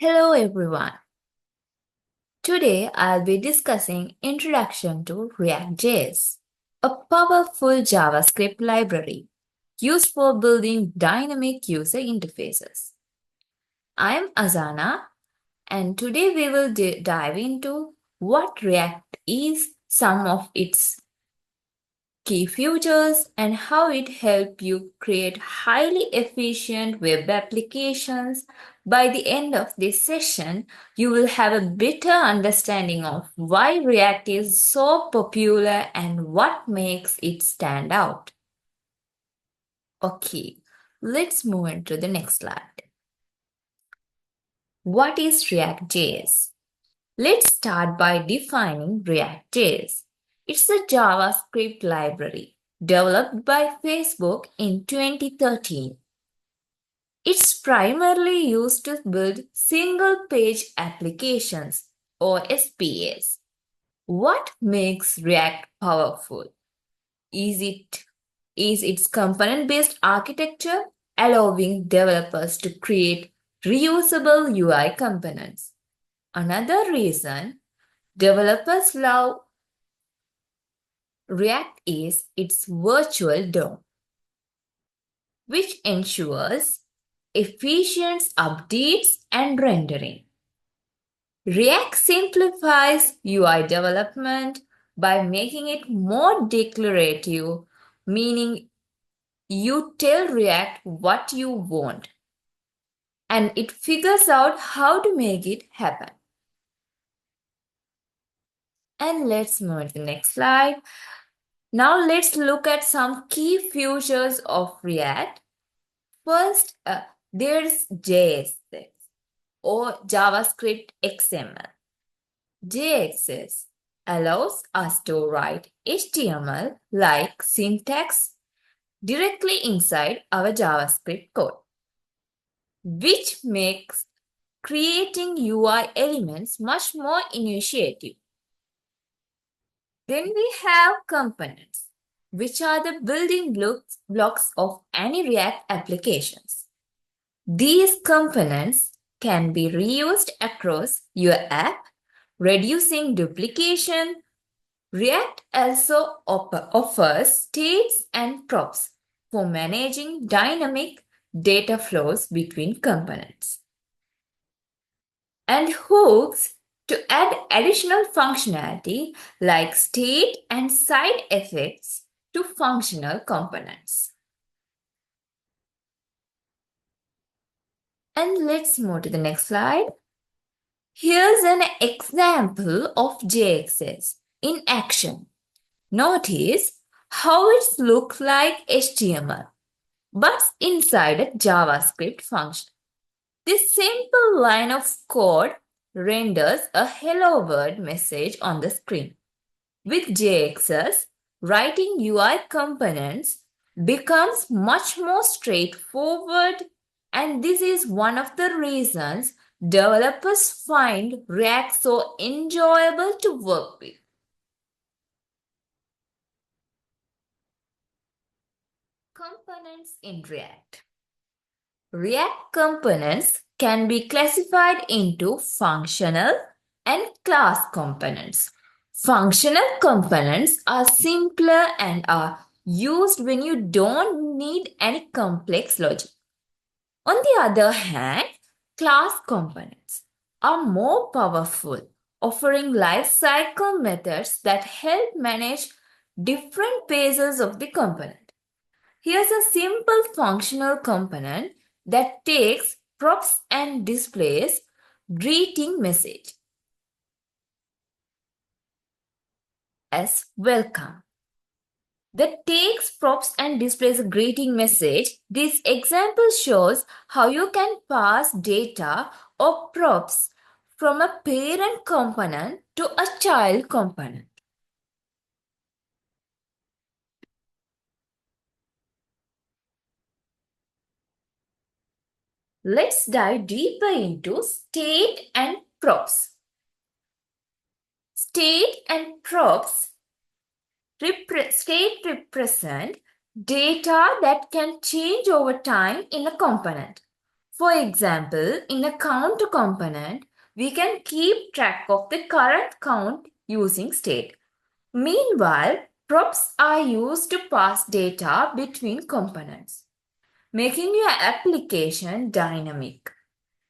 Hello everyone. Today I'll be discussing Introduction to React.js, a powerful JavaScript library used for building dynamic user interfaces. I'm Azana, and today we will dive into what React is, some of its key features, and how it helps you create highly efficient web applications. By the end of this session, you will have a better understanding of why React is so popular and what makes it stand out. Okay, let's move into the next slide. What is React.js? Let's start by defining React.js. It's a JavaScript library developed by Facebook in 2013. It's primarily used to build single-page applications or SPAs. What makes React powerful? Is its component-based architecture, allowing developers to create reusable UI components. Another reason developers love React is its virtual DOM, which ensures efficient updates and rendering. React simplifies UI development by making it more declarative, meaning you tell React what you want and it figures out how to make it happen. And let's move to the next slide. Now let's look at some key features of React. First, there's JSX or JavaScript XML. JSX allows us to write HTML-like syntax directly inside our JavaScript code, which makes creating UI elements much more intuitive. Then we have components, which are the building blocks of any React applications. These components can be reused across your app, reducing duplication. React also offers states and props for managing dynamic data flows between components, and hooks to add additional functionality like state and side effects to functional components. And let's move to the next slide. Here's an example of JSX in action. Notice how it looks like HTML, but inside a JavaScript function. This simple line of code renders a hello world message on the screen. With JSX, writing UI components becomes much more straightforward, and this is one of the reasons developers find React so enjoyable to work with. Components in React. React components can be classified into functional and class components. Functional components are simpler and are used when you don't need any complex logic. On the other hand, class components are more powerful, offering lifecycle methods that help manage different phases of the component. Here's a simple functional component that takes props and displays greeting message as welcome. That takes props and displays a greeting message. This example shows how you can pass data or props from a parent component to a child component. Let's dive deeper into state and props. State and props state represent data that can change over time in a component. For example, in a count component, we can keep track of the current count using state. Meanwhile, props are used to pass data between components, making your application dynamic.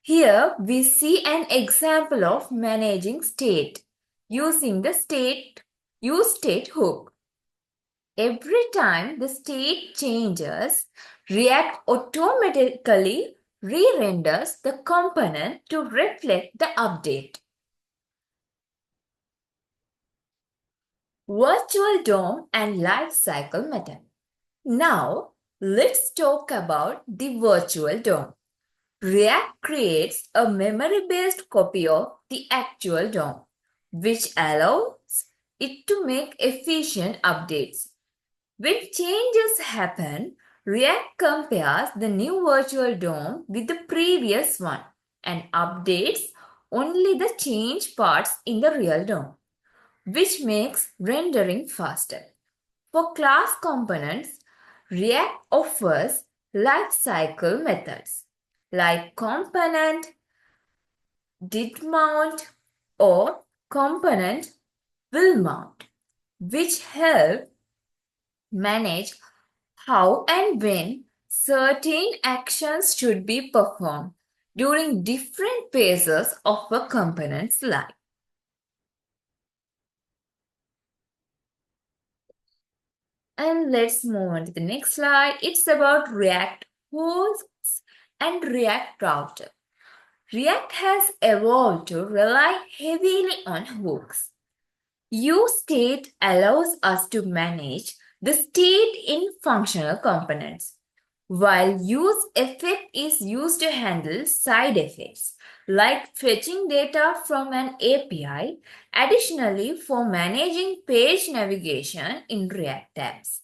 Here, we see an example of managing state using the useState hook. Every time the state changes, React automatically re-renders the component to reflect the update. Virtual DOM and lifecycle method. Now, let's talk about the virtual DOM. React creates a memory-based copy of the actual DOM, which allows it to make efficient updates. When changes happen, React compares the new virtual DOM with the previous one and updates only the changed parts in the real DOM, which makes rendering faster. For class components, React offers lifecycle methods like component, did mount, or component will mount, which help manage how and when certain actions should be performed during different phases of a component's life. And let's move on to the next slide. It's about React hosts and React router. React has evolved to rely heavily on hooks. useState allows us to manage the state in functional components, while useEffect is used to handle side effects like fetching data from an API. Additionally, for managing page navigation in React tabs,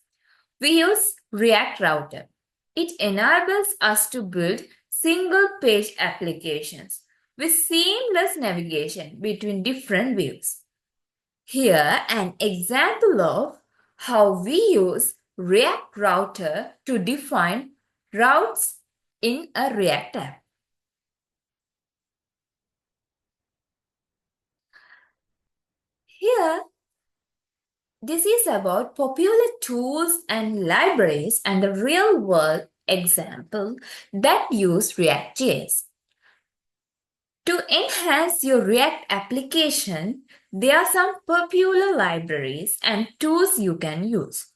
we use React Router. It enables us to build single-page applications with seamless navigation between different views. Here, an example of how we use React Router to define routes in a React app. Here, this is about popular tools and libraries and the real-world example that use React.js. To enhance your React application, there are some popular libraries and tools you can use.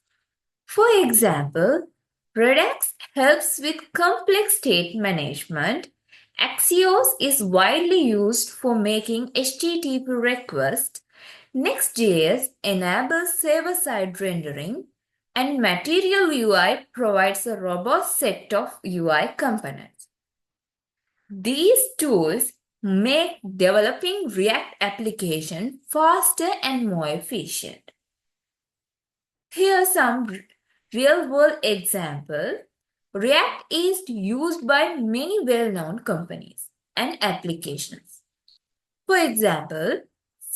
For example, Redux helps with complex state management. Axios is widely used for making HTTP requests. Next.js enables server-side rendering, and Material UI provides a robust set of UI components. These tools make developing React application faster and more efficient. Here are some real-world examples. React is used by many well-known companies and applications. For example,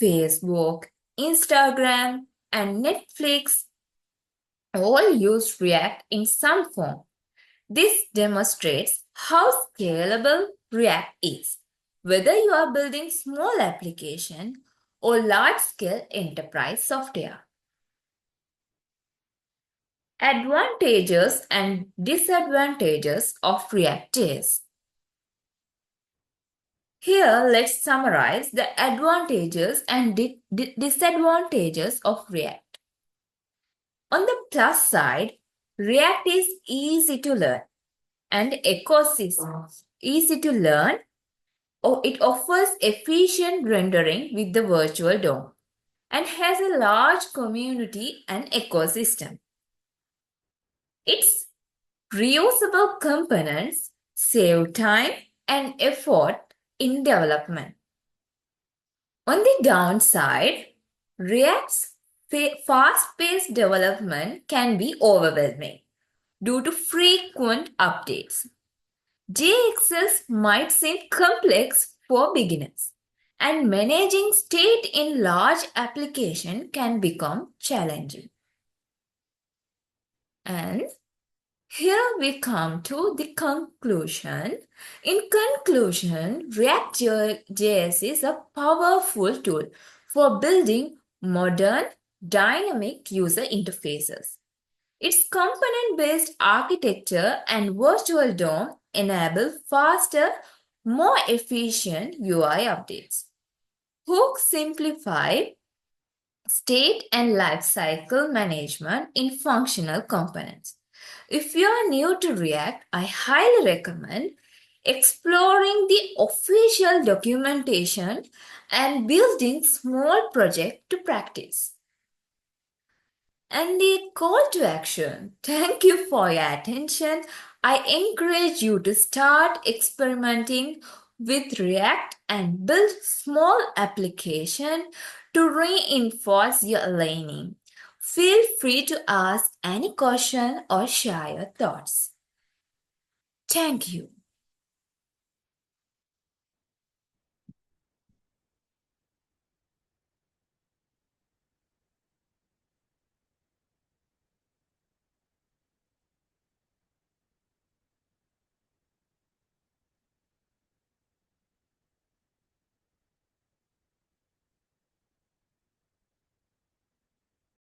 Facebook, Instagram, and Netflix all use React in some form. This demonstrates how scalable React is, whether you are building small application or large-scale enterprise software. Advantages and disadvantages of React.js. Here, let's summarize the advantages and disadvantages of React. On the plus side, React is easy to learn and ecosystem easy to learn, or it offers efficient rendering with the virtual DOM and has a large community and ecosystem. Its reusable components save time and effort in development. On the downside, React's fast-paced development can be overwhelming due to frequent updates. JXS might seem complex for beginners, and managing state in large application can become challenging. And Here we come to the conclusion. In conclusion, React.js is a powerful tool for building modern, dynamic user interfaces. Its component-based architecture and virtual DOM enable faster, more efficient UI updates. Hooks simplify state and lifecycle management in functional components. If you are new to React, I highly recommend exploring the official documentation and building small projects to practice. And the call to action. Thank you for your attention. I encourage you to start experimenting with React and build small application to reinforce your learning. Feel free to ask any question or share your thoughts. Thank you.